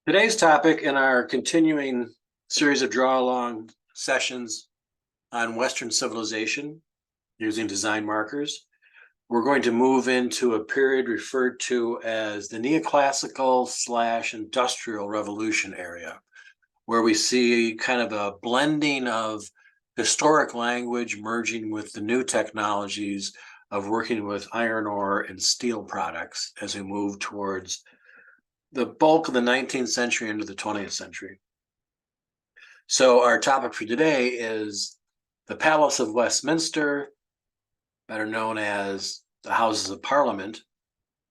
Today's topic in our continuing series of draw along sessions on Western civilization using design markers, we're going to move into a period referred to as the neoclassical/industrial revolution area, where we see kind of a blending of historic language merging with the new technologies of working with iron ore and steel products as we move towards the bulk of the 19th century into the 20th century. So our topic for today is the Palace of Westminster, better known as the Houses of Parliament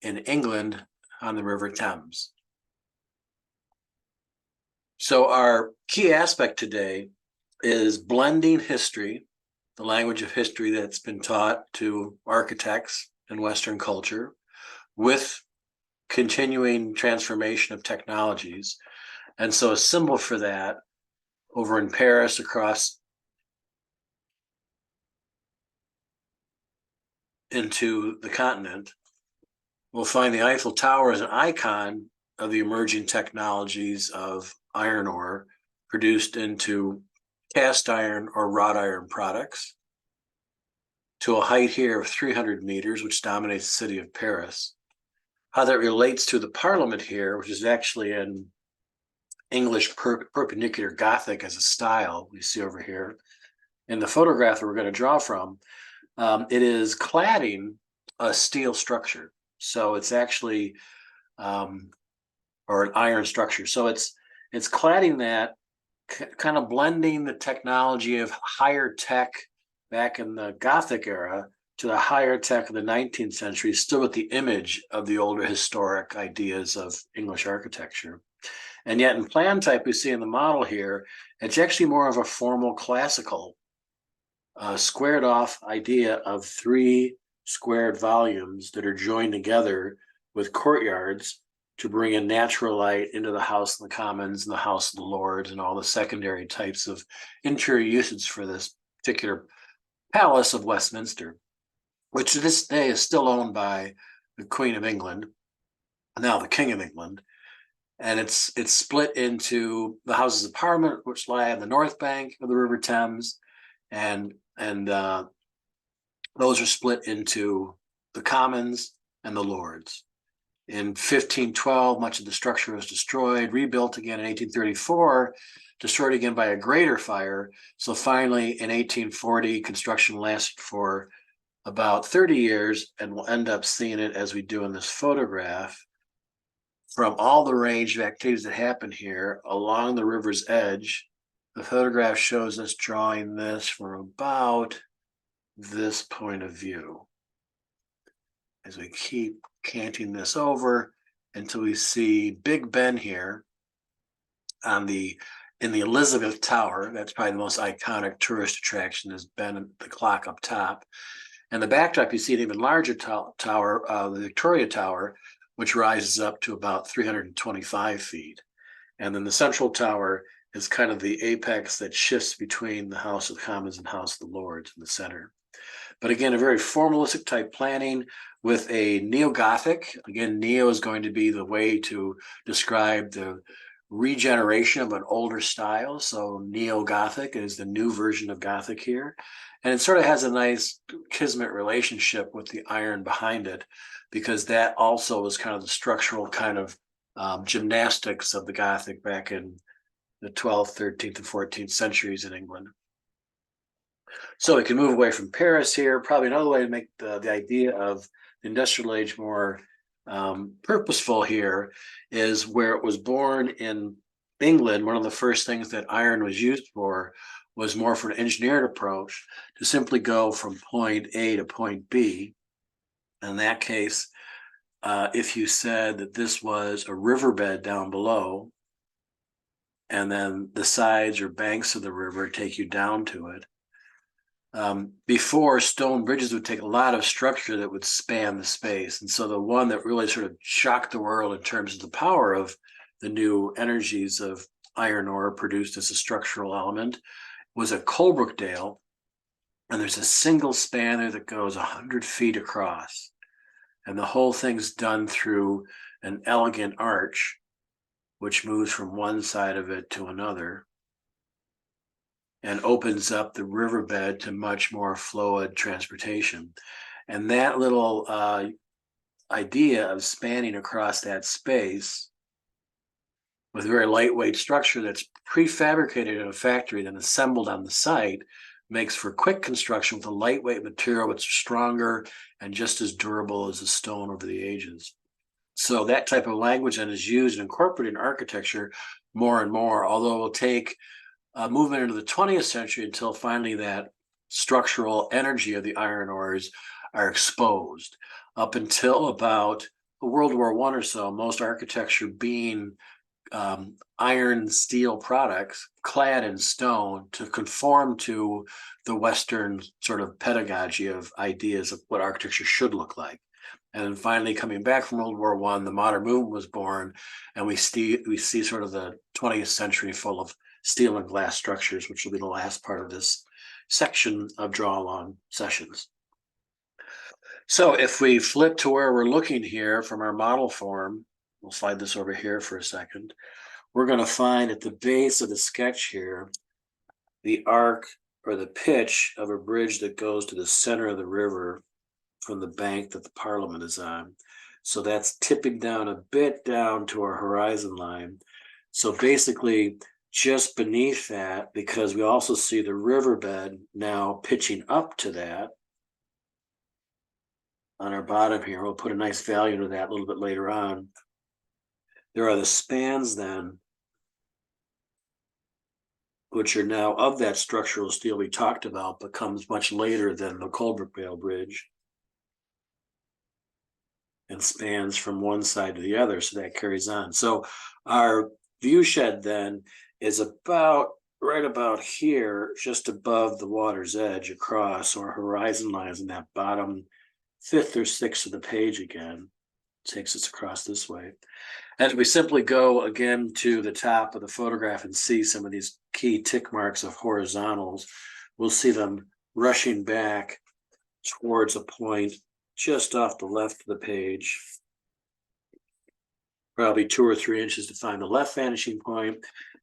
in England on the River Thames. So our key aspect today is blending history, the language of history that's been taught to architects in Western culture, with continuing transformation of technologies. And so a symbol for that over in Paris across into the continent, we'll find the Eiffel Tower as an icon of the emerging technologies of iron ore produced into cast iron or wrought iron products to a height here of 300 meters, which dominates the city of Paris. How that relates to the Parliament here, which is actually in English perpendicular Gothic as a style we see over here. In the photograph that we're going to draw from, it is cladding a steel structure. So it's actually, or an iron structure. So it's cladding that, kind of blending the technology of higher tech back in the Gothic era to the higher tech of the 19th century, still with the image of the older historic ideas of English architecture. And yet in plan type we see in the model here, it's actually more of a formal classical squared off idea of three squared volumes that are joined together with courtyards to bring in natural light into the House of the Commons and the House of the Lords and all the secondary types of interior usage for this particular Palace of Westminster, which to this day is still owned by the Queen of England, now the King of England. And it's split into the Houses of Parliament, which lie on the north bank of the River Thames, and those are split into the Commons and the Lords. In 1512, much of the structure was destroyed, rebuilt again in 1834, destroyed again by a greater fire. So finally, in 1840, construction lasted for about 30 years, and we'll end up seeing it as we do in this photograph from all the range of activities that happen here along the river's edge. The photograph shows us drawing this from about this point of view as we keep canting this over until we see Big Ben here in the Elizabeth Tower. That's probably the most iconic tourist attraction, is Ben, the clock up top. And the backdrop, you see an even larger tower, the Victoria Tower, which rises up to about 325 feet. And then the central tower is kind of the apex that shifts between the House of Commons and House of the Lords in the center. But again, a very formalistic type planning with a neo-Gothic. Again, neo is going to be the way to describe the regeneration of an older style. So neo-Gothic is the new version of Gothic here. And it sort of has a nice kismet relationship with the iron behind it, because that also was kind of the structural kind of gymnastics of the Gothic back in the 12th, 13th, and 14th centuries in England. So we can move away from Paris here. Probably another way to make the idea of the industrial age more purposeful here is where it was born in England. One of the first things that iron was used for was more for an engineered approach to simply go from point A to point B. In that case, if you said that this was a riverbed down below, and then the sides or banks of the river take you down to it. Before, stone bridges would take a lot of structure that would span the space. And so the one that really sort of shocked the world in terms of the power of the new energies of iron ore produced as a structural element was at Coalbrookdale. And there's a single span there that goes 100 feet across. And the whole thing's done through an elegant arch which moves from one side of it to another and opens up the riverbed to much more fluid transportation. And that little idea of spanning across that space with a very lightweight structure that's prefabricated in a factory then assembled on the site makes for quick construction with a lightweight material that's stronger and just as durable as a stone over the ages. So that type of language then is used and incorporated in architecture more and more, although it will take a movement into the 20th century until finally that structural energy of the iron ores are exposed. Up until about World War I or so, most architecture being iron steel products clad in stone to conform to the Western sort of pedagogy of ideas of what architecture should look like. And then finally, coming back from World War I, the modern movement was born, and we see sort of the 20th century full of steel and glass structures, which will be the last part of this section of Draw Along sessions. So if we flip to where we're looking here from our model form, we'll slide this over here for a second. We're going to find at the base of the sketch here the arc or the pitch of a bridge that goes to the center of the river from the bank that the Parliament is on. So that's tipping down a bit down to our horizon line. So basically, just beneath that, because we also see the riverbed now pitching up to that on our bottom here. We'll put a nice value to that a little bit later on. There are the spans then, which are now of that structural steel we talked about, but comes much later than the Coalbrookdale Bridge and spans from one side to the other, so that carries on. So our view shed then is about right about here, just above the water's edge across, or horizon lines in that bottom fifth or sixth of the page again. Takes us across this way. As we simply go again to the top of the photograph and see some of these key tick marks of horizontals, we'll see them rushing back towards a point just off the left of the page, probably 2 or 3 inches to find the left vanishing point.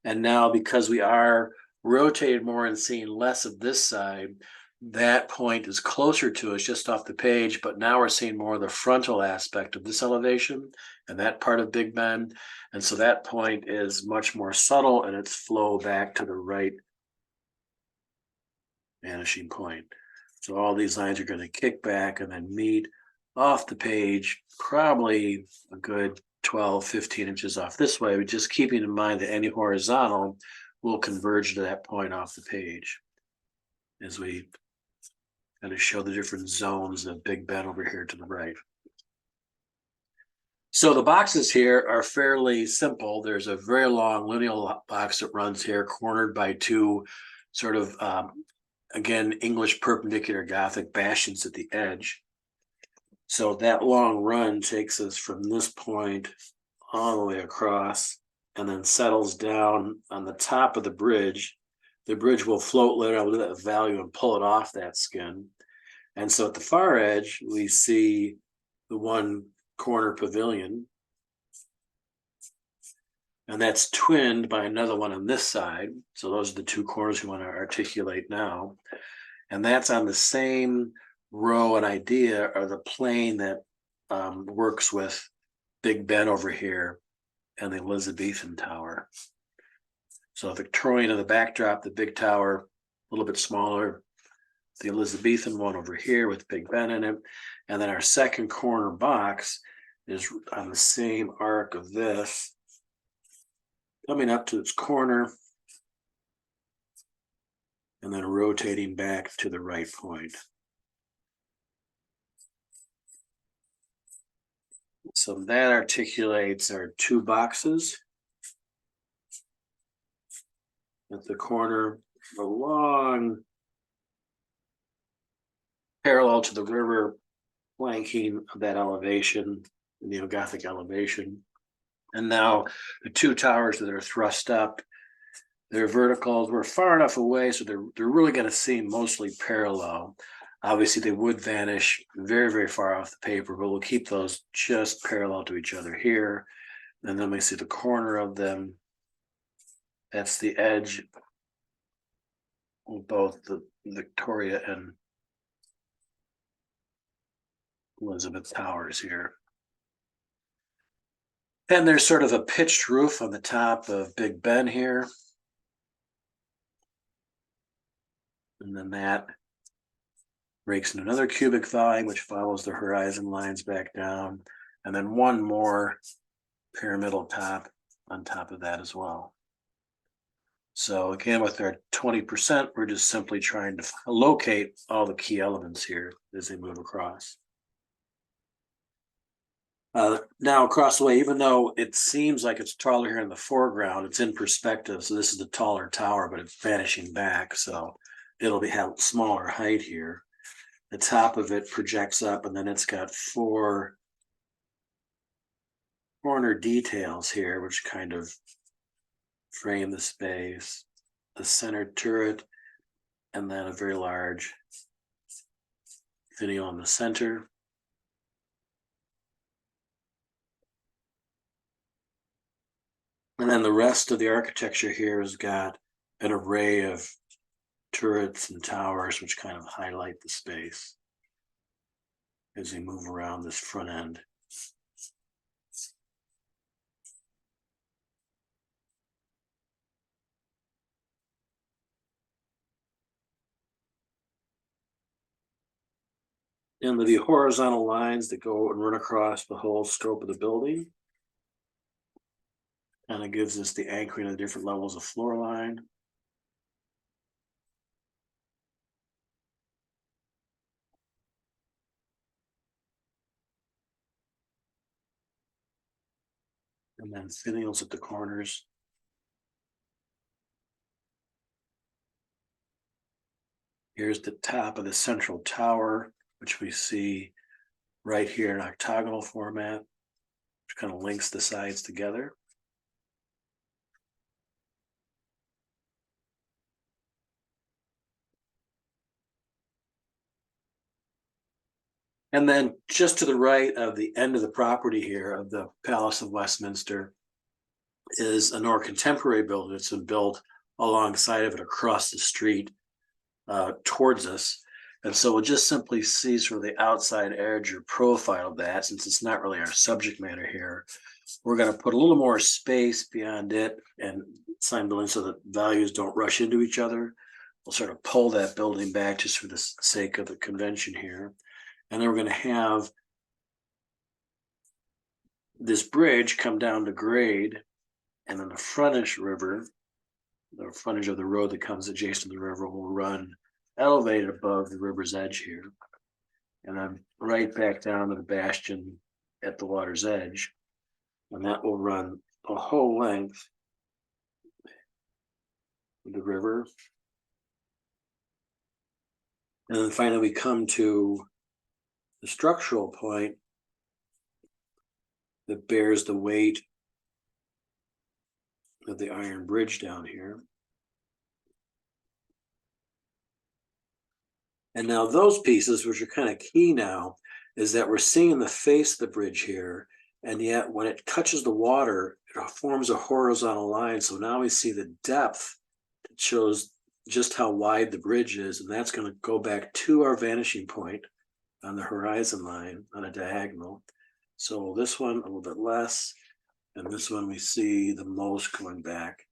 And now, because we are rotated more and seeing less of this side, that point is closer to us just off the page, but now we're seeing more of the frontal aspect of this elevation and that part of Big Bend. And so that point is much more subtle in its flow back to the right vanishing point. So all these lines are going to kick back and then meet off the page, probably a good 12, 15 inches off this way, but just keeping in mind that any horizontal will converge to that point off the page as we kind of show the different zones of Big Bend over here to the right. So the boxes here are fairly simple. There's a very long lineal box that runs here, cornered by two sort of, again, English perpendicular Gothic bastions at the edge. So that long run takes us from this point all the way across and then settles down on the top of the bridge. The bridge will float later. I'll do that value and pull it off that skin. And so at the far edge, we see the one corner pavilion. And that's twinned by another one on this side. So those are the two corners we want to articulate now. And that's on the same row and idea, or the plane that works with Big Ben over here and the Elizabethan Tower. So Victorian in the backdrop, the big tower, a little bit smaller, the Elizabethan one over here with Big Ben in it. And then our second corner box is on the same arc of this, coming up to its corner and then rotating back to the right point. So that articulates our two boxes at the corner, along parallel to the river, flanking of that elevation, neo-Gothic elevation. And now the two towers that are thrust up, they're verticals. We're far enough away, so they're really going to seem mostly parallel. Obviously, they would vanish very, very far off the paper, but we'll keep those just parallel to each other here. And then we see the corner of them. That's the edge of both the Victoria and Elizabeth Towers here. And there's sort of a pitched roof on the top of Big Ben here. And then that breaks into another cubic volume, which follows the horizon lines back down. And then one more pyramidal top on top of that as well. So again, with our 20%, we're just simply trying to locate all the key elements here as they move across. Now across the way, even though it seems like it's taller here in the foreground, it's in perspective. So this is the taller tower, but it's vanishing back. So it'll have smaller height here. The top of it projects up, and then it's got 4 corner details here, which kind of frame the space, the center turret, and then a very large finial in the center. And then the rest of the architecture here has got an array of turrets and towers, which kind of highlight the space as we move around this front end. And the horizontal lines that go and run across the whole scope of the building. And it gives us the anchoring of the different levels of floor line. And then finials at the corners. Here's the top of the central tower, which we see right here in octagonal format, which kind of links the sides together. And then just to the right of the end of the property here of the Palace of Westminster is a more contemporary building. It's been built alongside of it across the street towards us. And so we'll just simply see sort of the outside edge or profile of that, since it's not really our subject matter here. We're going to put a little more space beyond it and sign buildings so that values don't rush into each other. We'll sort of pull that building back just for the sake of the convention here. And then we're going to have this bridge come down to grade, and then the frontage river, the frontage of the road that comes adjacent to the river, will run elevated above the river's edge here. And then right back down to the bastion at the water's edge. And that will run the whole length of the river. And then finally we come to the structural point that bears the weight of the iron bridge down here. And now those pieces, which are kind of key now, is that we're seeing the face of the bridge here, and yet when it touches the water, it forms a horizontal line. So now we see the depth that shows just how wide the bridge is, and that's going to go back to our vanishing point on the horizon line on a diagonal. So this one a little bit less, and this one we see the most going back.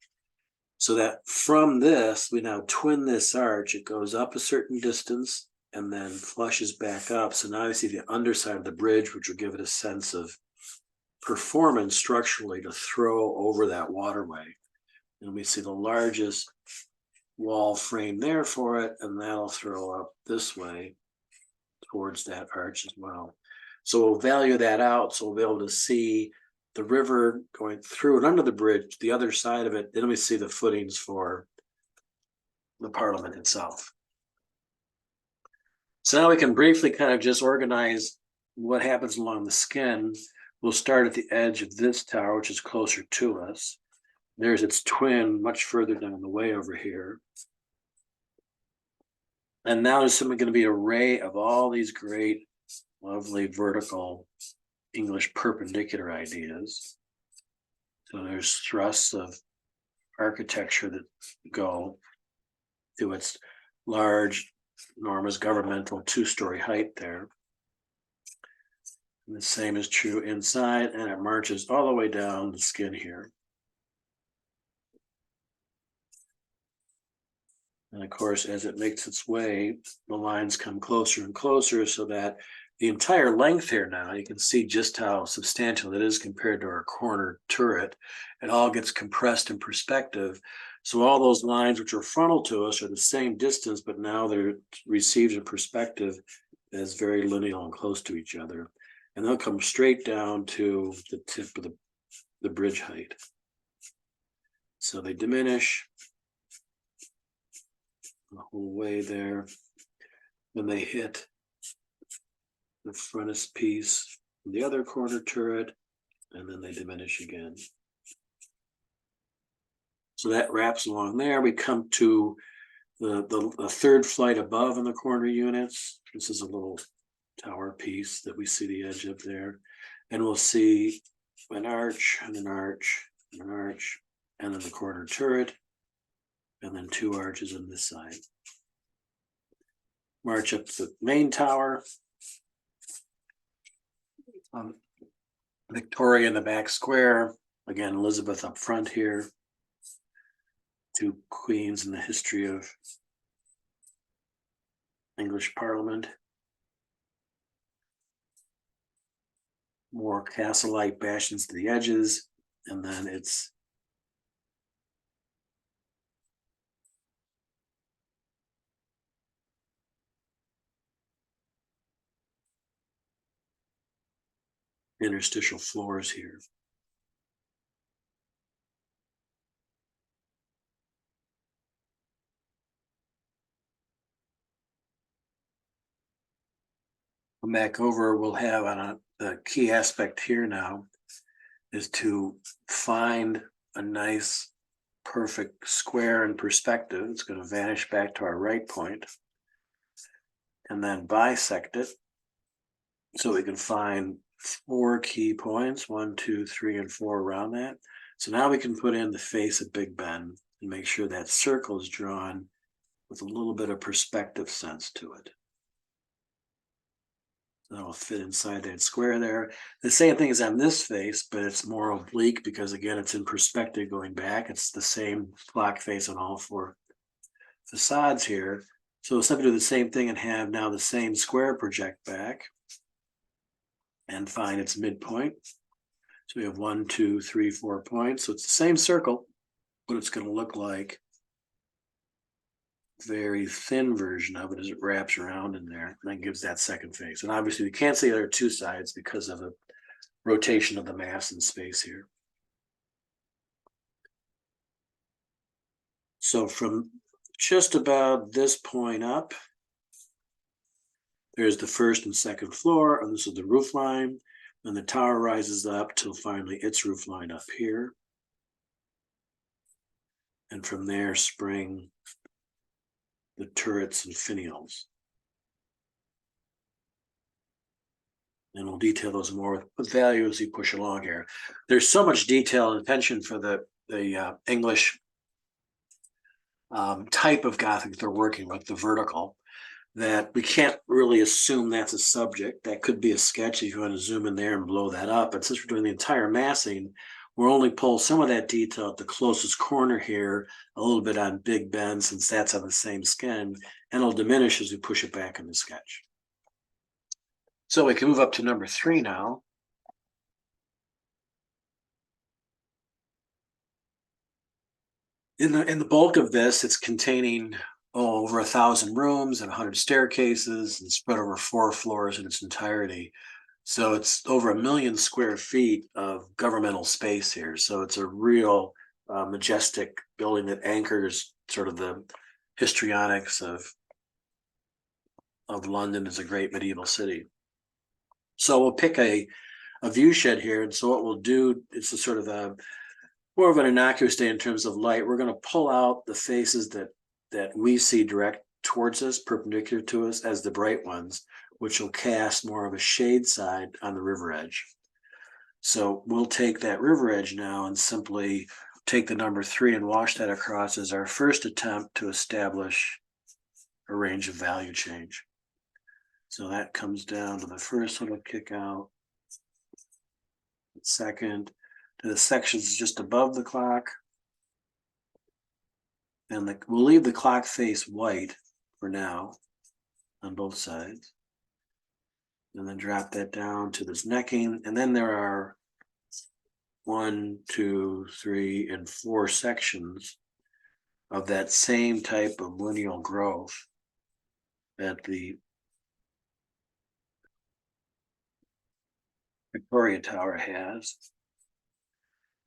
So that from this, we now twin this arch. It goes up a certain distance and then flushes back up. So now you see the underside of the bridge, which will give it a sense of performance structurally to throw over that waterway. And we see the largest wall frame there for it, and that'll throw up this way towards that arch as well. So we'll value that out. So we'll be able to see the river going through and under the bridge, the other side of it. Then we see the footings for the Parliament itself. So now we can briefly kind of just organize what happens along the skin. We'll start at the edge of this tower, which is closer to us. There's its twin much further down the way over here. And now there's simply going to be an array of all these great, lovely vertical English perpendicular ideas. So there's thrusts of architecture that go to its large, enormous governmental 2-story height there. And the same is true inside, and it marches all the way down the skin here. And of course, as it makes its way, the lines come closer and closer so that the entire length here now, you can see just how substantial it is compared to our corner turret. It all gets compressed in perspective. So all those lines which are frontal to us are the same distance, but now they're received in perspective as very lineal and close to each other. And they'll come straight down to the tip of the bridge height. So they diminish the whole way there. Then they hit the frontispiece, the other corner turret, and then they diminish again. So that wraps along there. We come to the third flight above in the corner units. This is a little tower piece that we see the edge of there. And we'll see an arch and an arch and an arch, and then the corner turret, and then 2 arches on this side. March up the main tower. Victoria in the back square. Again, Elizabeth up front here. 2 queens in the history of English Parliament. More castle-like bastions to the edges, and then it's interstitial floors here. Come back over, we'll have on the key aspect here now is to find a nice perfect square in perspective. It's going to vanish back to our right point and then bisect it so we can find 4 key points, 1, 2, 3, and 4 around that. So now we can put in the face of Big Ben and make sure that circle is drawn with a little bit of perspective sense to it. That'll fit inside that square there. The same thing is on this face, but it's more oblique because again, it's in perspective going back. It's the same clock face on all 4 facades here. So we'll simply do the same thing and have now the same square project back and find its midpoint. So we have 1, 2, 3, 4 points. So it's the same circle, but it's going to look like very thin version of it as it wraps around in there and then gives that second face. And obviously we can't see there are 2 sides because of the rotation of the mass in space here. So from just about this point up, there's the first and second floor, and this is the roof line. Then the tower rises up till finally its roof line up here. And from there spring the turrets and finials. And we'll detail those more with value as we push along here. There's so much detail and attention for the English type of Gothic they're working with, the vertical, that we can't really assume that's a subject. That could be a sketch if you want to zoom in there and blow that up. But since we're doing the entire massing, we'll only pull some of that detail at the closest corner here, a little bit on Big Ben, since that's on the same skin, and it'll diminish as we push it back in the sketch. So we can move up to number 3 now. In the bulk of this, it's containing over 1,000 rooms and 100 staircases and spread over 4 floors in its entirety. So it's over 1 million square feet of governmental space here. So it's a real majestic building that anchors sort of the histrionics of London as a great medieval city. So we'll pick a view shed here. And so what we'll do, it's a sort of more of an innocuous day in terms of light. We're going to pull out the faces that we see direct towards us, perpendicular to us, as the bright ones, which will cast more of a shade side on the river edge. So we'll take that river edge now and simply take the number 3 and wash that across as our first attempt to establish a range of value change. So that comes down to the first little kick out, second, to the sections just above the clock. And we'll leave the clock face white for now on both sides. And then drop that down to this necking. And then there are 1, 2, 3, and 4 sections of that same type of lineal growth that the Victoria Tower has.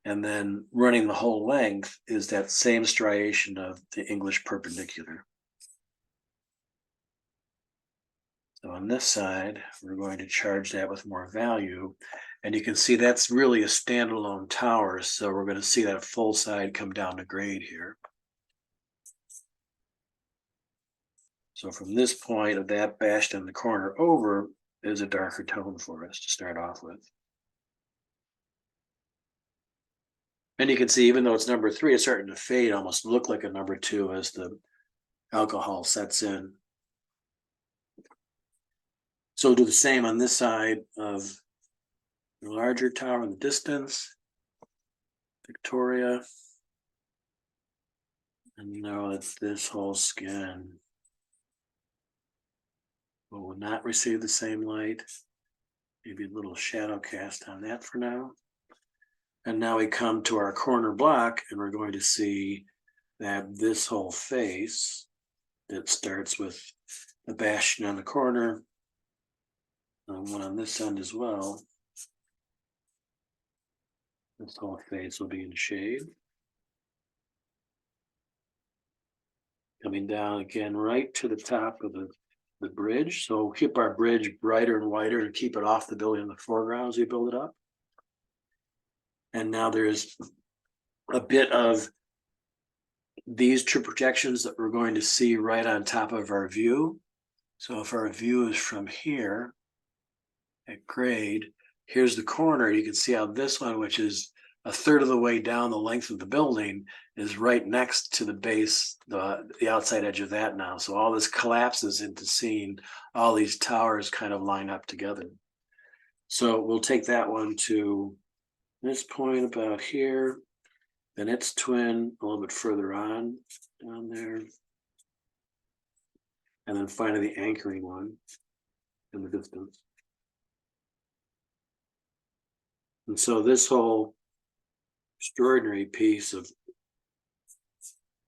And then running the whole length is that same striation of the English perpendicular. So on this side, we're going to charge that with more value. And you can see that's really a standalone tower. So we're going to see that full side come down to grade here. So from this point of that bashed in the corner over is a darker tone for us to start off with. And you can see, even though it's number 3, it's starting to fade, almost look like a number 2 as the alcohol sets in. So we'll do the same on this side of the larger tower in the distance, Victoria. And you know that this whole skin will not receive the same light. Maybe a little shadow cast on that for now. And now we come to our corner block, and we're going to see that this whole face that starts with the bastion on the corner, one on this end as well. This whole face will be in shade. Coming down again right to the top of the bridge. So we'll keep our bridge brighter and whiter to keep it off the building in the foreground as we build it up. And now there's a bit of these true projections that we're going to see right on top of our view. So if our view is from here at grade, here's the corner. You can see how this one, which is a third of the way down the length of the building, is right next to the base, the outside edge of that now. So all this collapses into seeing all these towers kind of line up together. So we'll take that one to this point about here, then its twin a little bit further on down there, and then finally the anchoring one in the distance. And so this whole extraordinary piece of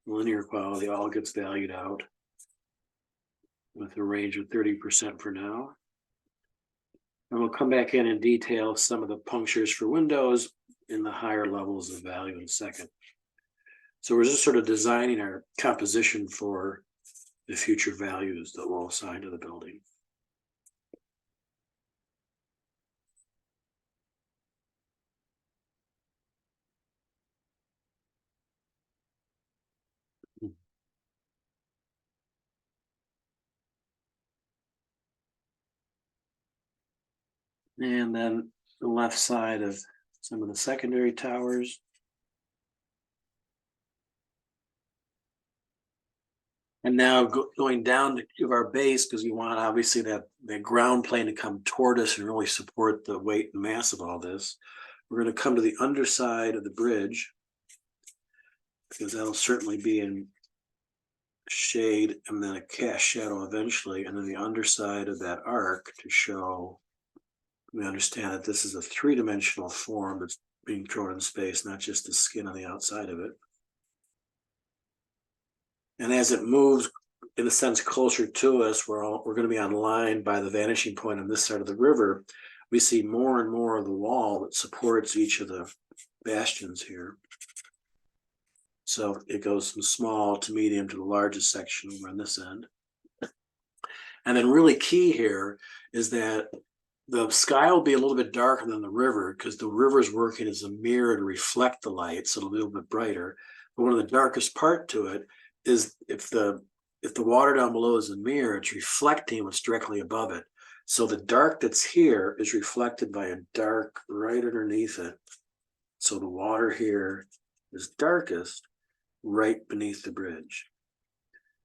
linear quality all gets valued out with a range of 30% for now. And we'll come back in and detail some of the punctures for windows in the higher levels of value in a second. So we're just sort of designing our composition for the future values that we'll assign to the building. And then the left side of some of the secondary towers. And now going down to give our base, because we want obviously that ground plane to come toward us and really support the weight and mass of all this. We're going to come to the underside of the bridge, because that'll certainly be in shade and then a cast shadow eventually, and then the underside of that arc to show we understand that this is a 3-dimensional form that's being thrown in space, not just the skin on the outside of it. And as it moves, in a sense, closer to us, we're going to be on line by the vanishing point on this side of the river. We see more and more of the wall that supports each of the bastions here. So it goes from small to medium to the largest section over on this end. And then really key here is that the sky will be a little bit darker than the river, because the river's working as a mirror to reflect the light, so it'll be a little bit brighter. But one of the darkest part to it is if the water down below is a mirror, it's reflecting what's directly above it. So the dark that's here is reflected by a dark right underneath it. So the water here is darkest right beneath the bridge.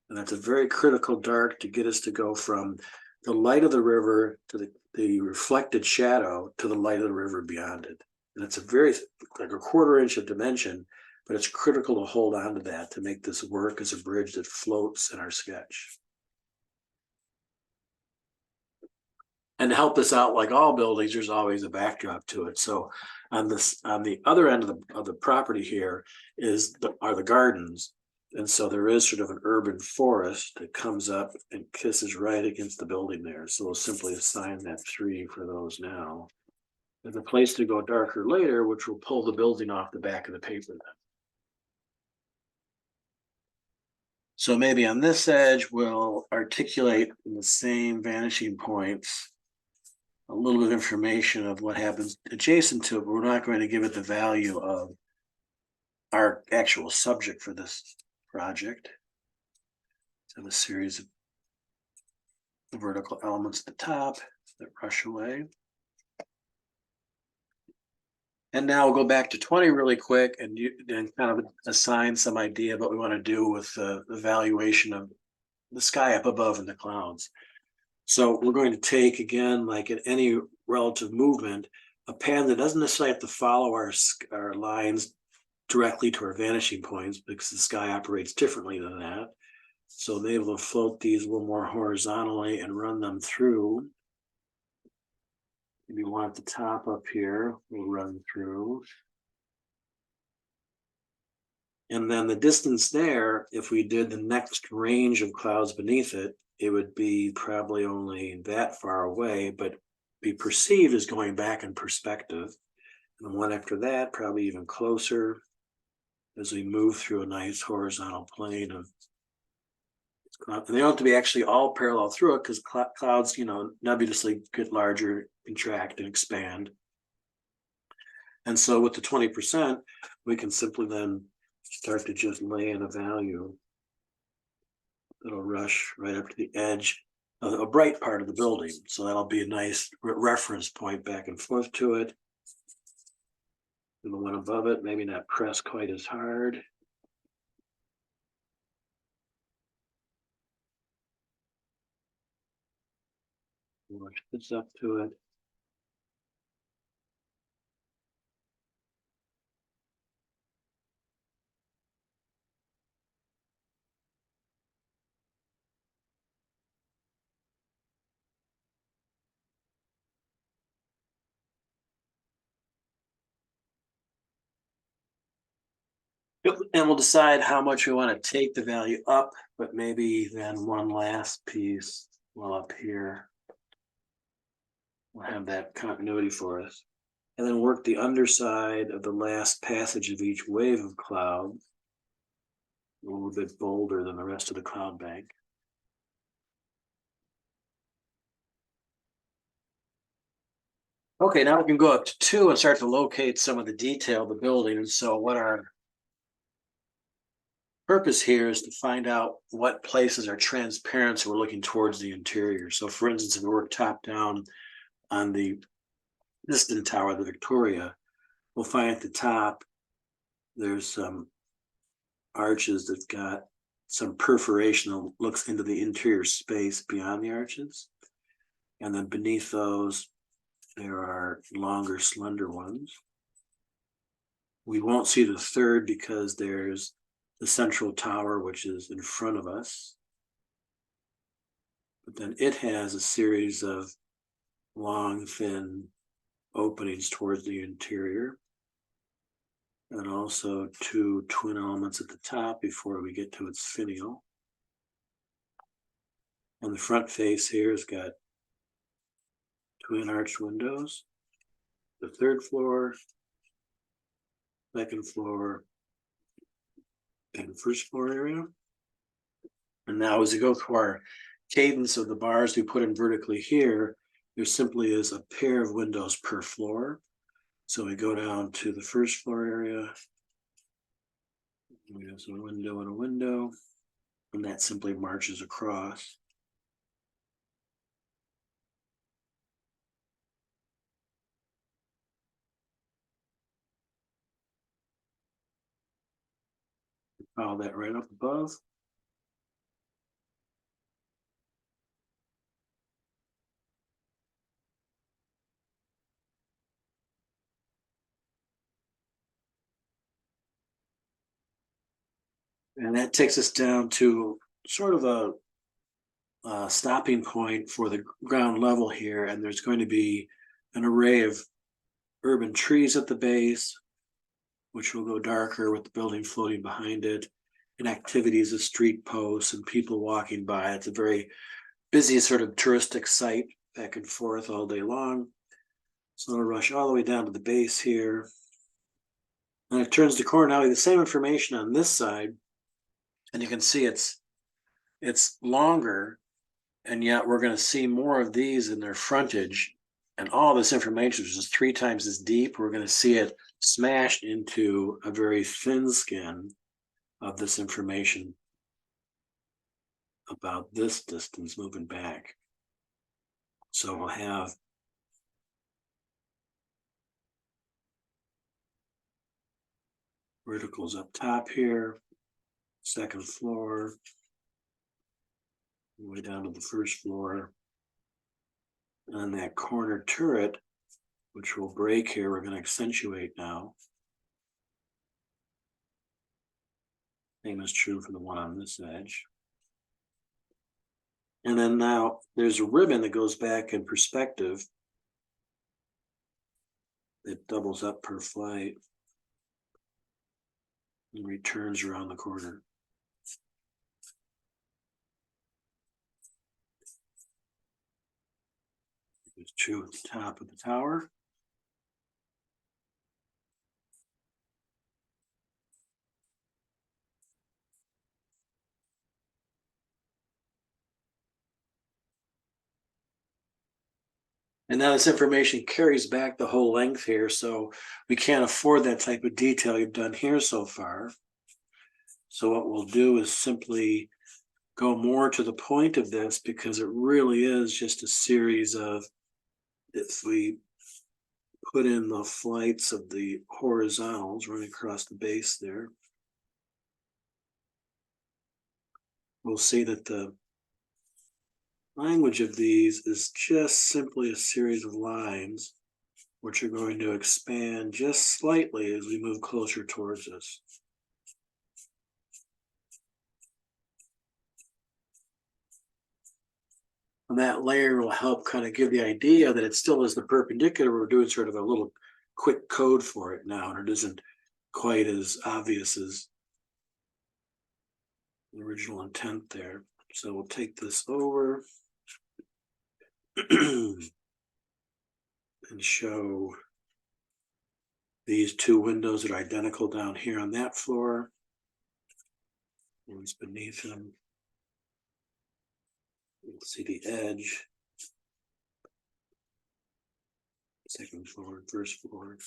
And that's a very critical dark to get us to go from the light of the river to the reflected shadow to the light of the river beyond it. And it's a very, like a 1/4 inch of dimension, but it's critical to hold on to that to make this work as a bridge that floats in our sketch. And to help this out, like all buildings, there's always a backdrop to it. So on the other end of the property here are the gardens. And so there is sort of an urban forest that comes up and kisses right against the building there. So we'll simply assign that 3 for those now. And the place to go darker later, which will pull the building off the back of the paper then. So maybe on this edge, we'll articulate in the same vanishing points a little bit of information of what happens adjacent to it, but we're not going to give it the value of our actual subject for this project. So a series of vertical elements at the top that rush away. And now we'll go back to 20 really quick and kind of assign some idea of what we want to do with the evaluation of the sky up above and the clouds. So we're going to take, again, like in any relative movement, a pen that doesn't necessarily have to follow our lines directly to our vanishing points because the sky operates differently than that. So they're able to float these a little more horizontally and run them through. Maybe one at the top up here, we'll run through. And then the distance there, if we did the next range of clouds beneath it, it would be probably only that far away, but be perceived as going back in perspective. And one after that, probably even closer as we move through a nice horizontal plane of cloud. And they don't have to be actually all parallel through it because clouds, nebulously get larger, contract, and expand. And so with the 20%, we can simply then start to just lay in a value that'll rush right up to the edge of a bright part of the building. So that'll be a nice reference point back and forth to it. And the one above it, maybe not press quite as hard. Rush this up to it. And we'll decide how much we want to take the value up, but maybe then one last piece while up here. We'll have that continuity for us. And then work the underside of the last passage of each wave of cloud a little bit bolder than the rest of the cloud bank. Okay, now we can go up to 2 and start to locate some of the detail of the building. And so what our purpose here is to find out what places are transparent, so we're looking towards the interior. So for instance, if we work top down on the Niston Tower, the Victoria, we'll find at the top there's some arches that got some perforation that looks into the interior space beyond the arches. And then beneath those, there are longer, slender ones. We won't see the third because there's the central tower, which is in front of us. But then it has a series of long, thin openings towards the interior. And also 2 twin elements at the top before we get to its finial. And the front face here has got twin arched windows. The 3rd floor, 2nd floor, and 1st floor area. And now as we go through our cadence of the bars we put in vertically here, there simply is a pair of windows per floor. So we go down to the 1st floor area. We have a window and a window, and that simply marches across. Follow that right up above. And that takes us down to sort of a stopping point for the ground level here. And there's going to be an array of urban trees at the base, which will go darker with the building floating behind it, and activities of street posts and people walking by. It's a very busy sort of touristic site, back and forth all day long. So I'll rush all the way down to the base here. And it turns the corner. Now we have the same information on this side, and you can see it's longer, and yet we're going to see more of these in their frontage. And all this information is just 3 times as deep. We're going to see it smashed into a very thin skin of this information about this distance moving back. So we'll have verticals up top here, second floor, way down to the first floor. And that corner turret, which will break here, we're going to accentuate now. Same is true for the one on this edge. And then now there's a ribbon that goes back in perspective. It doubles up per flight and returns around the corner. It's true at the top of the tower. And now this information carries back the whole length here, so we can't afford that type of detail you've done here so far. So what we'll do is simply go more to the point of this, because it really is just a series of, if we put in the flights of the horizontals running across the base there, we'll see that the language of these is just simply a series of lines which are going to expand just slightly as we move closer towards us. And that layer will help kind of give the idea that it still is the perpendicular. We're doing sort of a little quick code for it now, and it isn't quite as obvious as the original intent there. So we'll take this over and show these 2 windows that are identical down here on that floor. One's beneath them. You'll see the edge. Second floor, first floor.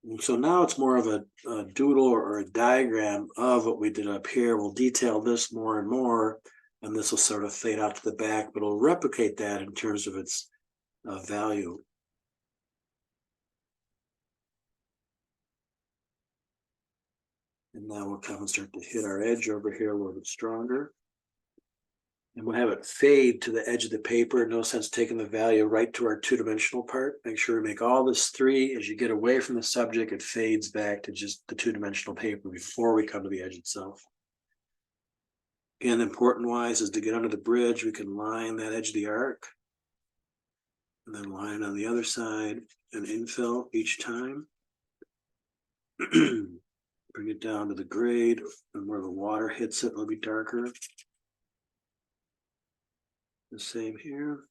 And so now it's more of a doodle or a diagram of what we did up here. We'll detail this more and more, and this will sort of fade out to the back, but it'll replicate that in terms of its value. And now we'll come and start to hit our edge over here a little bit stronger. And we'll have it fade to the edge of the paper. No sense taking the value right to our 2-dimensional part. Make sure we make all this 3. As you get away from the subject, it fades back to just the 2-dimensional paper before we come to the edge itself. Again, important wise is to get under the bridge, we can line that edge of the arc, and then line on the other side and infill each time. Bring it down to the grade, and where the water hits it will be darker. The same here.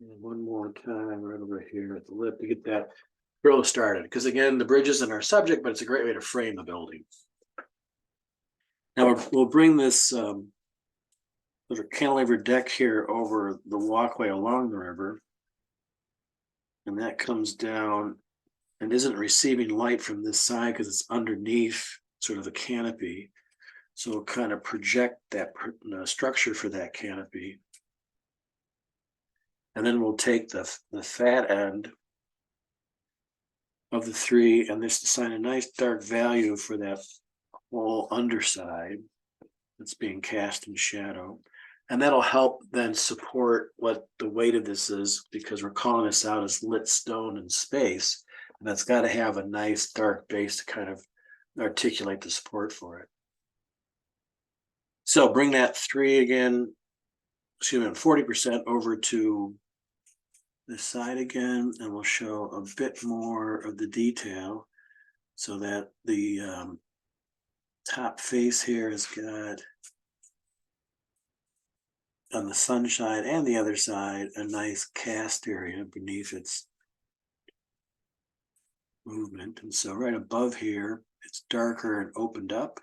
And one more time right over here at the lip to get that grill started. Because again, the bridge isn't our subject, but it's a great way to frame the building. Now we'll bring this sort of cantilever deck here over the walkway along the river. And that comes down and isn't receiving light from this side because it's underneath sort of the canopy. So we'll kind of project that structure for that canopy. And then we'll take the fat end of the 3 and just assign a nice dark value for that whole underside that's being cast in shadow. And that'll help then support what the weight of this is, because we're calling this out as lit stone in space. And that's got to have a nice dark base to kind of articulate the support for it. So bring that 3 again, 40% over to this side again, and we'll show a bit more of the detail so that the top face here has got, on the sunshine and the other side, a nice cast area beneath its movement. And so right above here, it's darker and opened up.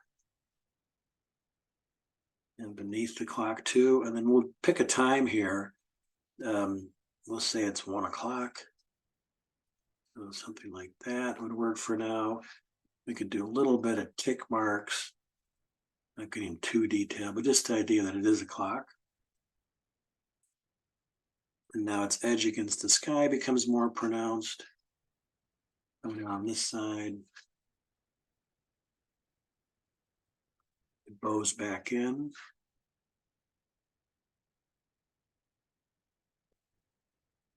And beneath the clock too. And then we'll pick a time here. Let's say it's 1 o'clock. So something like that would work for now. We could do a little bit of tick marks. Not getting too detailed, but just the idea that it is a clock. And now its edge against the sky becomes more pronounced. Coming on this side. It bows back in.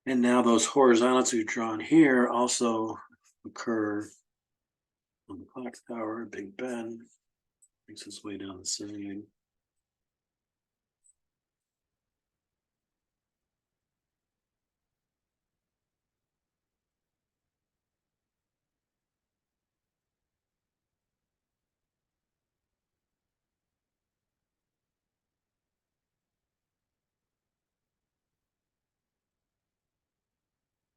And now those horizontals we've drawn here also occur on the clock tower, Big Ben. Brings us way down the side.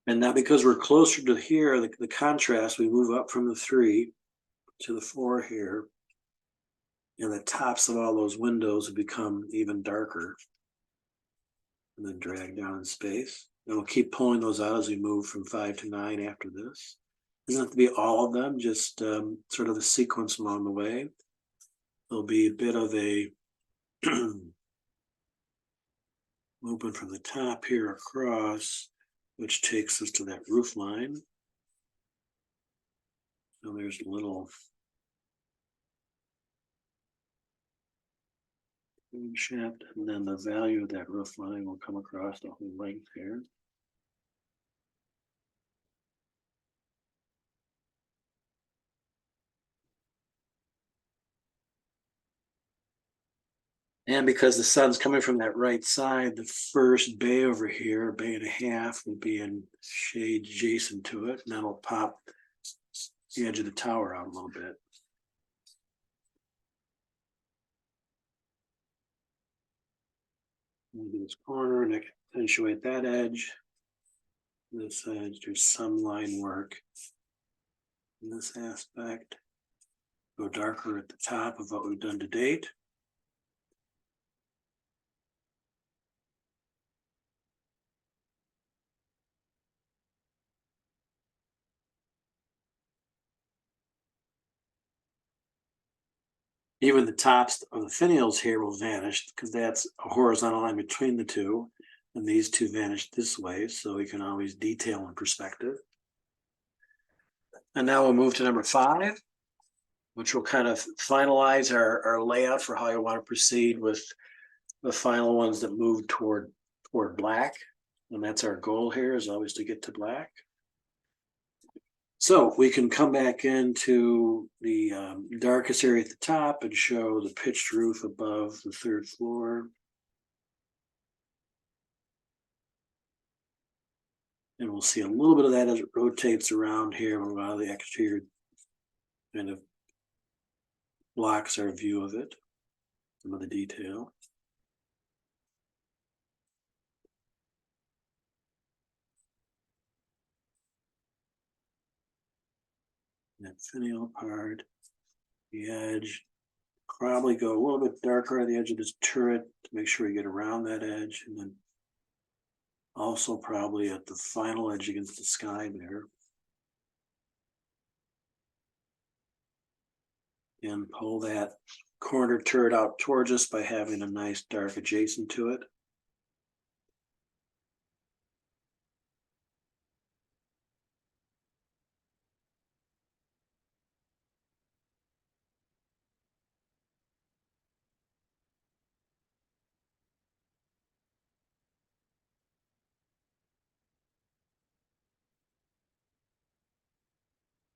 And now because we're closer to here, the contrast, we move up from the 3 to the 4 here. And the tops of all those windows have become even darker. And then drag down in space. And we'll keep pulling those out as we move from 5 to 9 after this. It doesn't have to be all of them, just sort of a sequence along the way. There'll be a bit of a movement from the top here across, which takes us to that roof line. So there's a little shaft, and then the value of that roof line will come across the whole length here. And because the sun's coming from that right side, the first bay over here, bay and a half, will be in shade adjacent to it, and that'll pop the edge of the tower out a little bit. Maybe this corner, and accentuate that edge. This edge, there's some line work in this aspect. Go darker at the top of what we've done to date. Even the tops of the finials here will vanish because that's a horizontal line between the two, and these two vanish this way, so we can always detail in perspective. And now we'll move to number 5, which will kind of finalize our layout for how you want to proceed with the final ones that move toward black. And that's our goal here, is always to get to black. So we can come back into the darkest area at the top and show the pitched roof above the 3rd floor. And we'll see a little bit of that as it rotates around here, when a lot of the exterior kind of blocks our view of it, some of the detail. That finial part, the edge, probably go a little bit darker on the edge of this turret to make sure we get around that edge, and then also probably at the final edge against the sky there. And pull that corner turret out towards us by having a nice dark adjacent to it.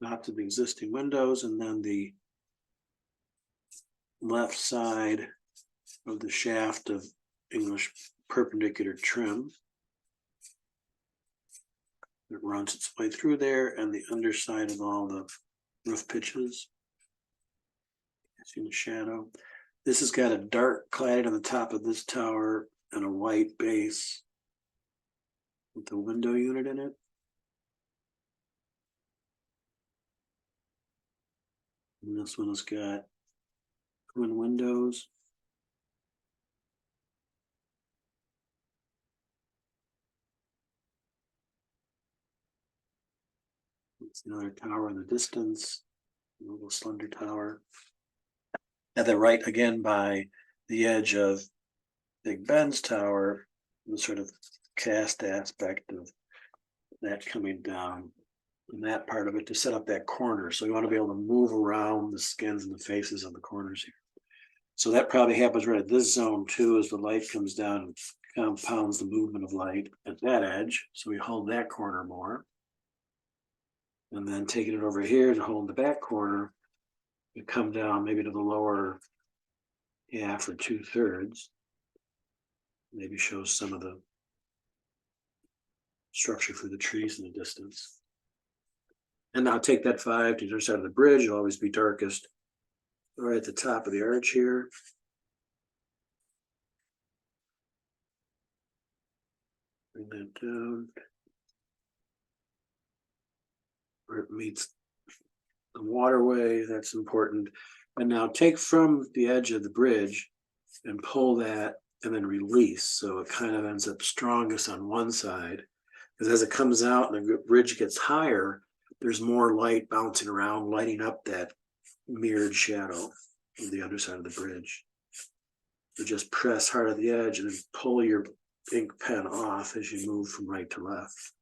not to the existing windows, and then the left side of the shaft of English perpendicular trim that runs its way through there, and the underside of all the roof pitches. See the shadow. This has got a dark cladding on the top of this tower and a white base with the window unit in it. And this one has got twin windows. It's another tower in the distance, a little slender tower. At the right, again, by the edge of Big Ben's tower, the sort of cast aspect of that coming down in that part of it to set up that corner. So you want to be able to move around the skins and the faces of the corners here. So that probably happens right at this zone too, as the light comes down and compounds the movement of light at that edge. So we hold that corner more. And then taking it over here to hold the back corner, we come down maybe to the lower half or 2/3. Maybe shows some of the structure for the trees in the distance. And now take that 5 to the other side of the bridge. It'll always be darkest right at the top of the arch here. Bring that down where it meets the waterway. That's important. And now take from the edge of the bridge and pull that and then release. So it kind of ends up strongest on one side. Because as it comes out and the bridge gets higher, there's more light bouncing around, lighting up that mirrored shadow of the underside of the bridge. So just press hard at the edge and then pull your ink pen off as you move from right to left.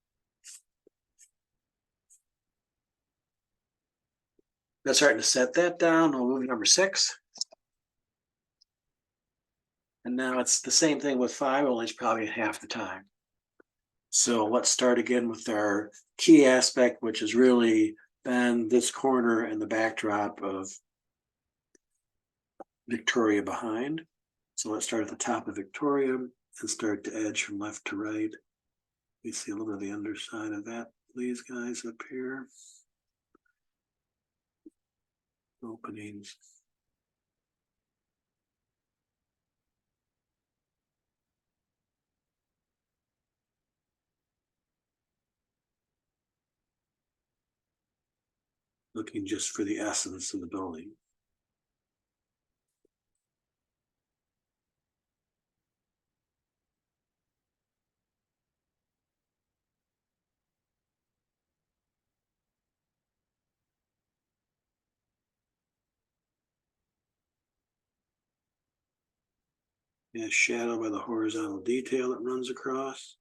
That's starting to set that down. We'll move to number 6. And now it's the same thing with 5, only it's probably half the time. So let's start again with our key aspect, which is really Ben, this corner and the backdrop of Victoria behind. So let's start at the top of Victoria and start to edge from left to right. You see a little bit of the underside of that, these guys up here. Openings. Looking just for the essence of the building. Yeah, shadow by the horizontal detail that runs across.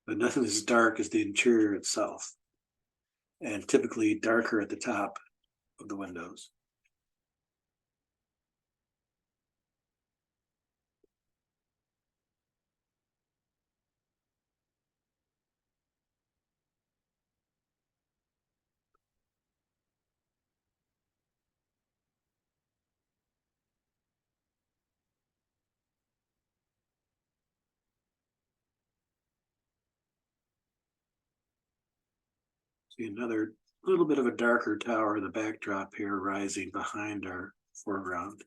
But nothing as dark as the interior itself, and typically darker at the top of the windows. See another little bit of a darker tower in the backdrop here rising behind our foreground.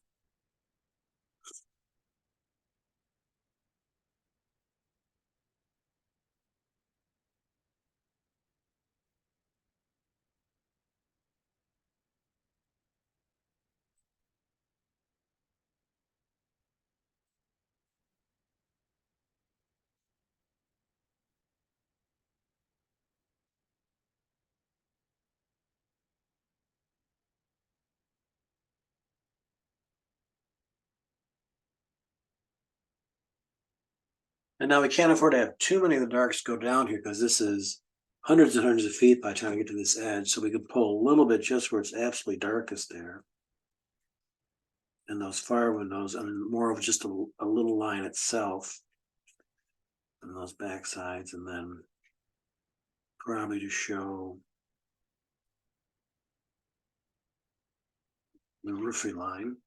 And now we can't afford to have too many of the darks go down here because this is hundreds and hundreds of feet by the time we get to this edge. So we can pull a little bit just where it's absolutely darkest there. and those fire windows, and more of just a little line itself and those back sides, and then probably to show the roofing line.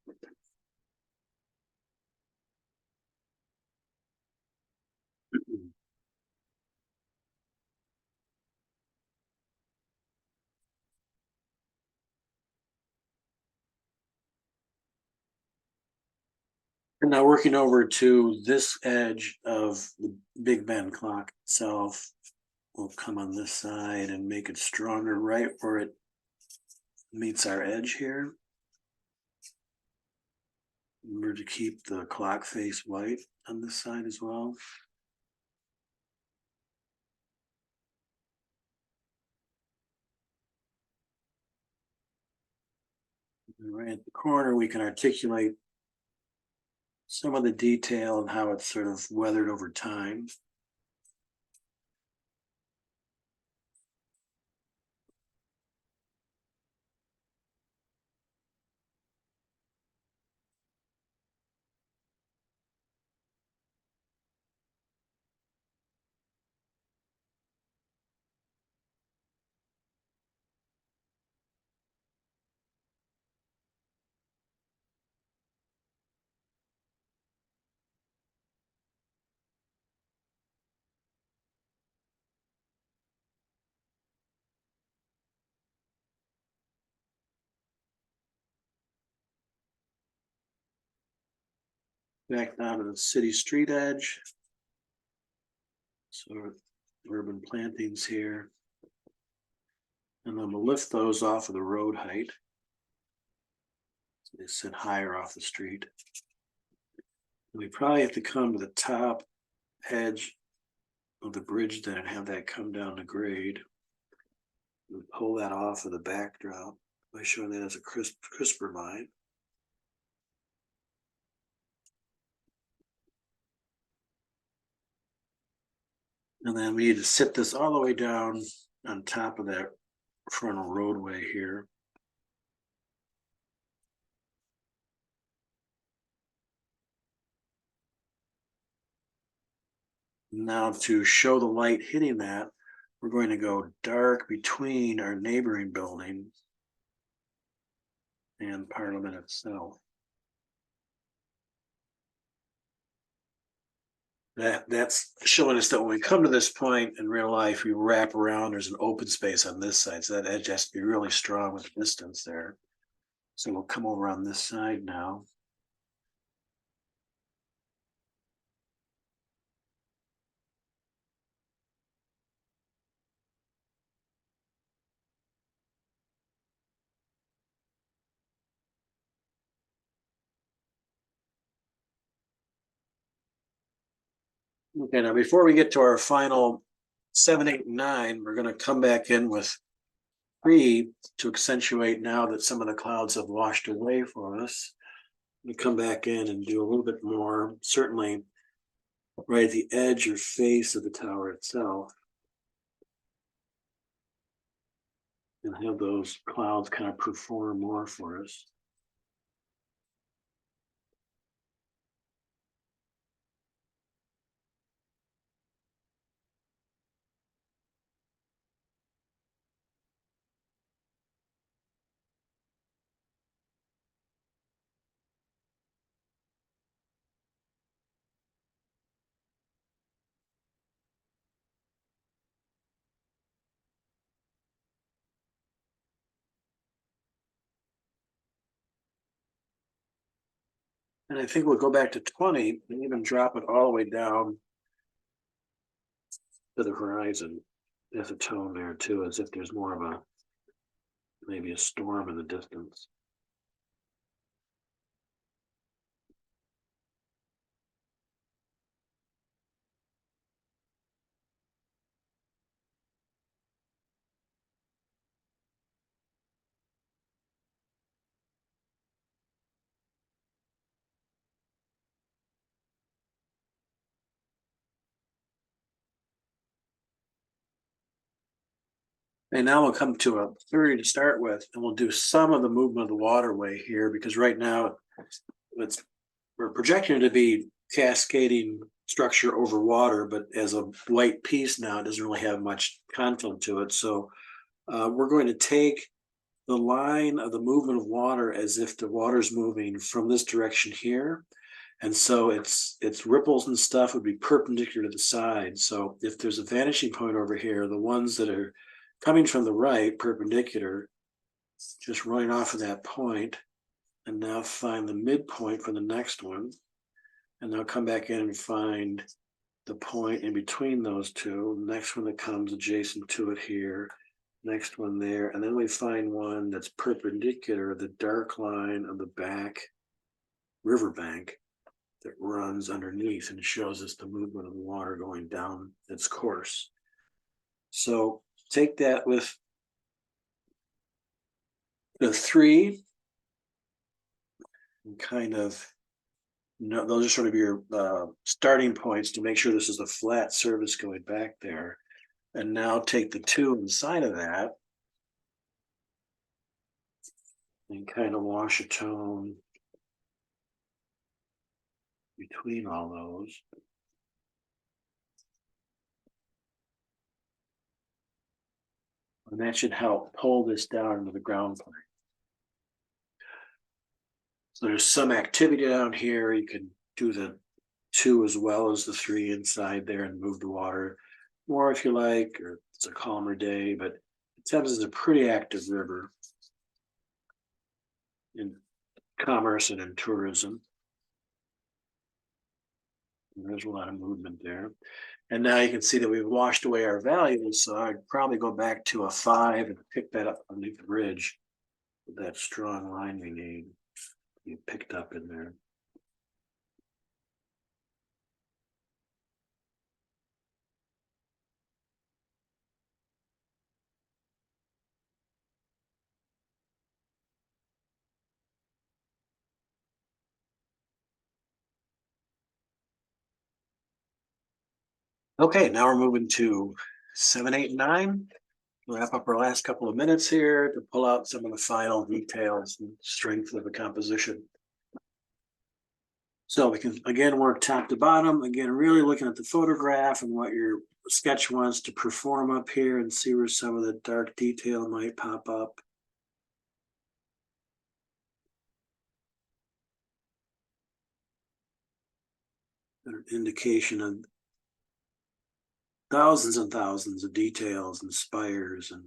And now working over to this edge of the Big Ben clock itself, we'll come on this side and make it stronger right where it meets our edge here. Remember to keep the clock face white on this side as well. And right at the corner, we can articulate some of the detail and how it's sort of weathered over time. Back down to the city street edge. So urban plantings here. And then we'll lift those off of the road height. So they sit higher off the street. And we probably have to come to the top edge of the bridge then and have that come down to grade. And pull that off of the backdrop by showing that as a crisper line. And then we need to sit this all the way down on top of that frontal roadway here. Now to show the light hitting that, we're going to go dark between our neighboring building and Parliament itself. That's showing us that when we come to this point in real life, we wrap around, there's an open space on this side. So that edge has to be really strong with the distance there. So we'll come over on this side now. Okay, now before we get to our final 7, 8, and 9, we're going to come back in with 3 to accentuate now that some of the clouds have washed away for us. We come back in and do a little bit more, certainly right at the edge or face of the tower itself. And have those clouds kind of perform more for us. And I think we'll go back to 20 and even drop it all the way down to the horizon. There's a tone there too, as if there's more of a, maybe a storm in the distance. And now we'll come to a 30 to start with, and we'll do some of the movement of the waterway here, because right now we're projecting it to be cascading structure over water, but as a white piece now, it doesn't really have much content to it. So we're going to take the line of the movement of water as if the water's moving from this direction here. And so its ripples and stuff would be perpendicular to the side. So if there's a vanishing point over here, the ones that are coming from the right, perpendicular, just running off of that point, and now find the midpoint for the next one. And now come back in and find the point in between those two. Next one that comes adjacent to it here, next one there. And then we find one that's perpendicular, the dark line of the back riverbank that runs underneath and shows us the movement of the water going down its course. So take that with the 3 and kind of, those are sort of your starting points to make sure this is a flat surface going back there. And now take the 2 inside of that and kind of wash a tone between all those. And that should help pull this down into the ground plane. So there's some activity down here. You can do the 2 as well as the 3 inside there and move the water more if you like, or it's a calmer day, but the Thames is a pretty active river in commerce and in tourism. And there's a lot of movement there. And now you can see that we've washed away our values. So I'd probably go back to a 5 and pick that up underneath the bridge with that strong line we need. You picked up in there. Okay, now we're moving to 7, 8, 9. We'll wrap up our last couple of minutes here to pull out some of the final details and strength of the composition. So we can again work top to bottom, again really looking at the photograph and what your sketch wants to perform up here and see where some of the dark detail might pop up. An indication of thousands and thousands of details and spires and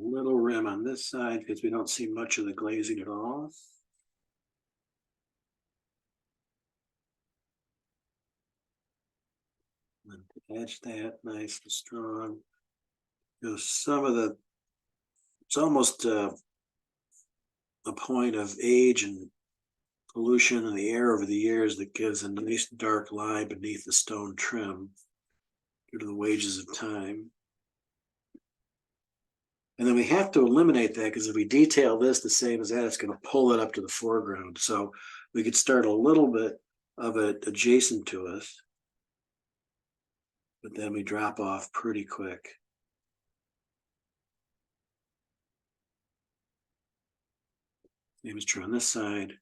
little rim on this side because we don't see much of the glazing at all. And edge that nice and strong. You know, some of the, it's almost a point of age and pollution in the air over the years that gives a nice dark line beneath the stone trim due to the wages of time. And then we have to eliminate that because if we detail this the same as that, it's going to pull it up to the foreground. So we could start a little bit of it adjacent to us, but then we drop off pretty quick. Same is true on this side.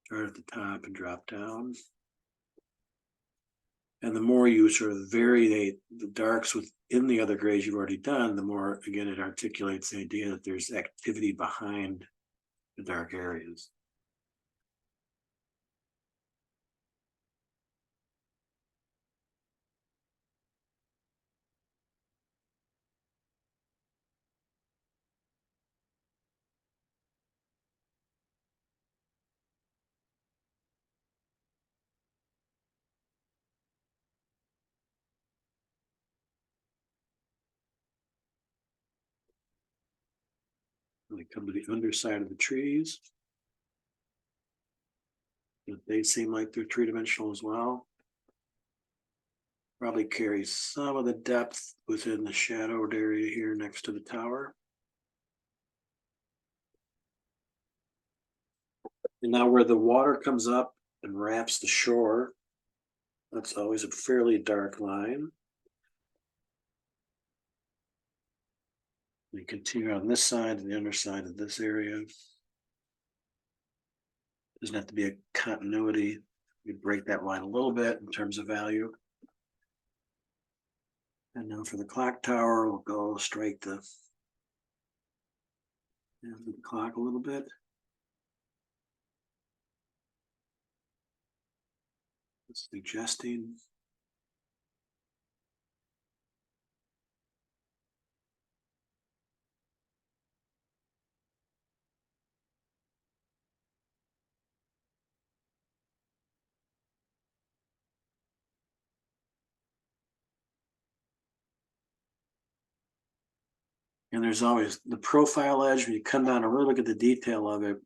Start at the top and drop down. And the more you sort of vary the darks within the other grays you've already done, the more, again, it articulates the idea that there's activity behind the dark areas. We come to the underside of the trees. They seem like they're three-dimensional as well. Probably carries some of the depth within the shadowed area here next to the tower. And now where the water comes up and wraps the shore, that's always a fairly dark line. We continue on this side and the underside of this area. Doesn't have to be a continuity. We break that line a little bit in terms of value. And now for the clock tower, we'll go strike the clock a little bit. Suggesting and there's always the profile edge. When you come down and really look at the detail of it,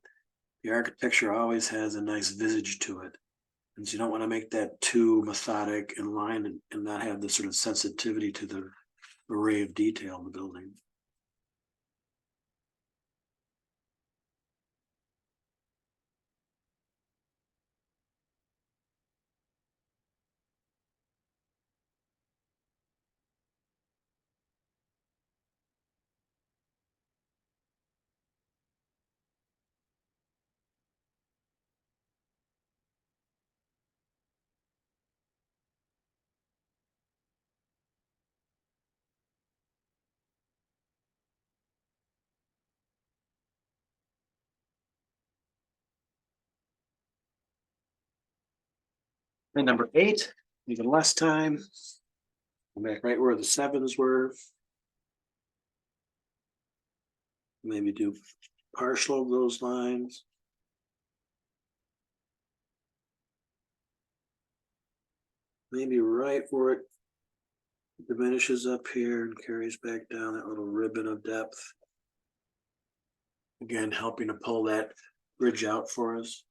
the architecture always has a nice visage to it. And so you don't want to make that too methodic and lined and not have the sort of sensitivity to the array of detail in the building. And number 8, even less time. Go back right where the 7s were. Maybe do partial of those lines. Maybe right where it diminishes up here and carries back down that little ribbon of depth. Again, helping to pull that bridge out for us.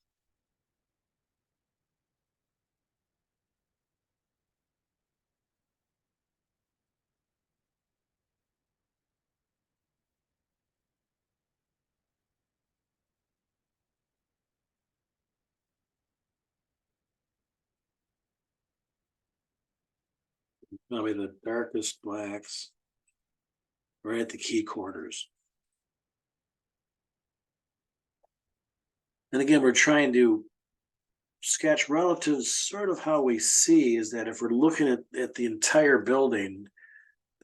Probably the darkest blacks right at the key corners. And again, we're trying to sketch relative sort of how we see is that if we're looking at the entire building,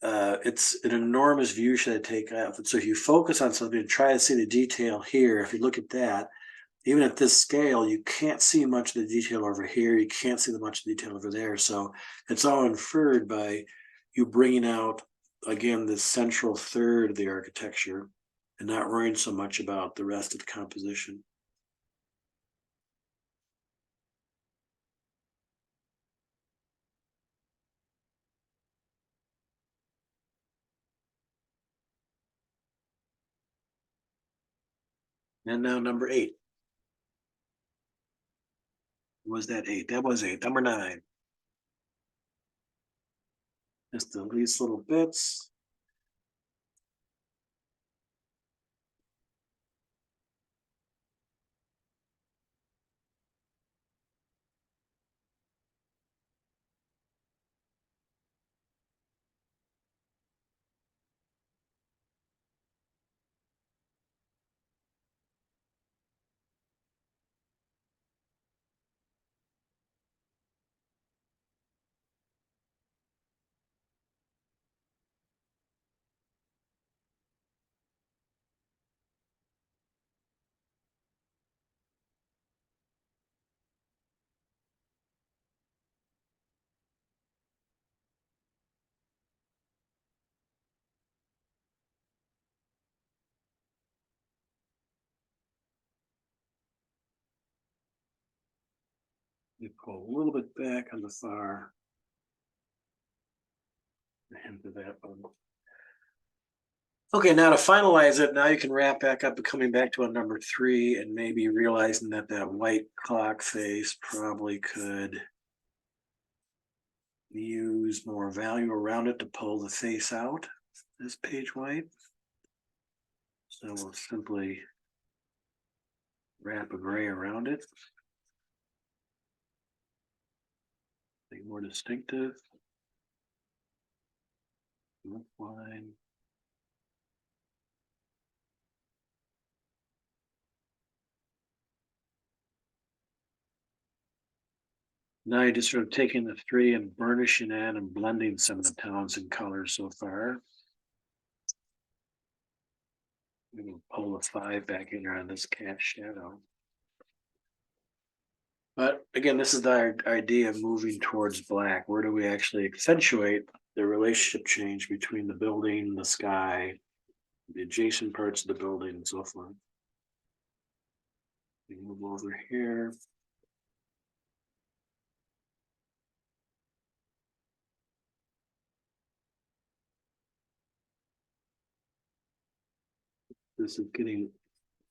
it's an enormous view should I take off. So if you focus on something and try to see the detail here, if you look at that, even at this scale, you can't see much of the detail over here. You can't see much of the detail over there. So it's all inferred by you bringing out, again, the central third of the architecture and not worrying so much about the rest of the composition. And now number 8. Was that 8? That was 8. Number 9. Just these little bits. You pull a little bit back on the far end of that one. Okay, now to finalize it, now you can wrap back up and coming back to a number 3 and maybe realizing that that white clock face probably could use more value around it to pull the face out, this page white. So we'll simply wrap a gray around it. Make it more distinctive. Line. Now you're just sort of taking the 3 and burnishing it and blending some of the tones and colors so far. We will pull the 5 back in here on this cast shadow. But again, this is the idea of moving towards black. Where do we actually accentuate the relationship change between the building, the sky, the adjacent parts of the building, and so forth? We move over here. This is getting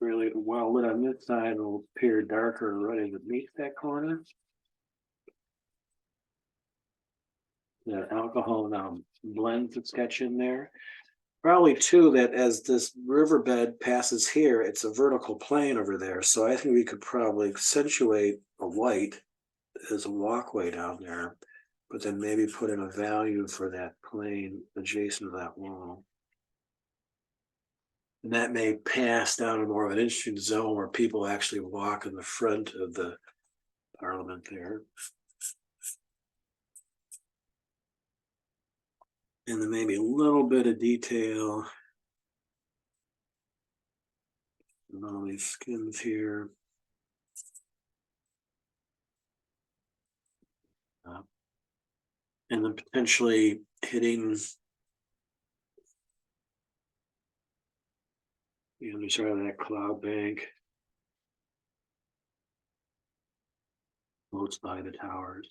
really well lit on this side. It'll appear darker right underneath that corner. The alcohol now blends the sketch in there. Probably too that as this riverbed passes here, it's a vertical plane over there. So I think we could probably accentuate a white as a walkway down there, but then maybe put in a value for that plane adjacent to that wall. And that may pass down to more of an interesting zone where people actually walk in the front of the parliament there. And then maybe a little bit of detail on all these skins here. And then potentially hitting the underside of that cloud bank. Floats by the towers.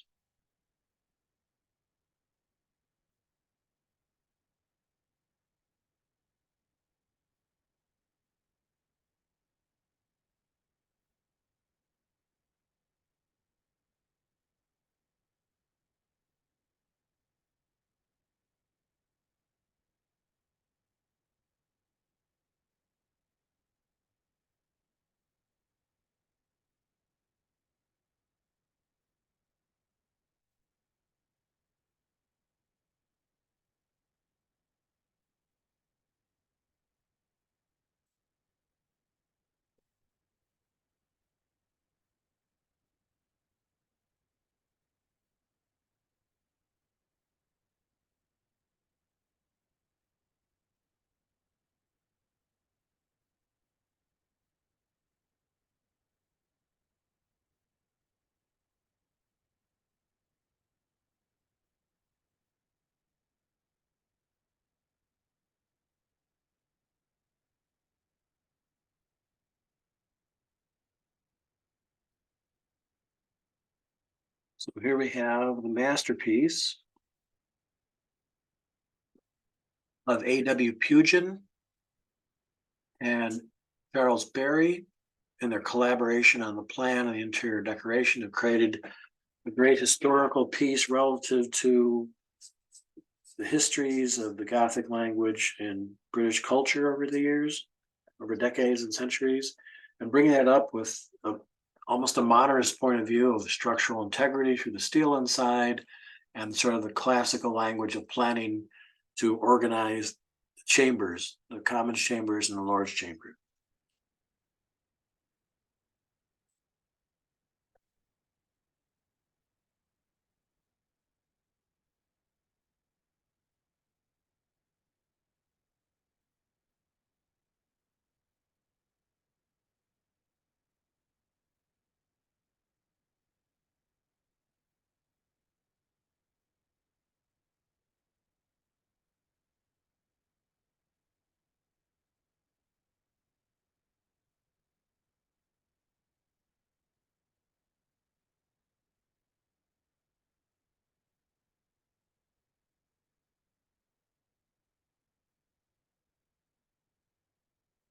So here we have the masterpiece of A.W. Pugin and Charles Berry, and their collaboration on the plan and the interior decoration have created a great historical piece relative to the histories of the Gothic language and British culture over the years, over decades and centuries, and bringing that up with almost a modernist point of view of the structural integrity through the steel inside and sort of the classical language of planning to organize chambers, the Commons chambers and the Lord's chamber.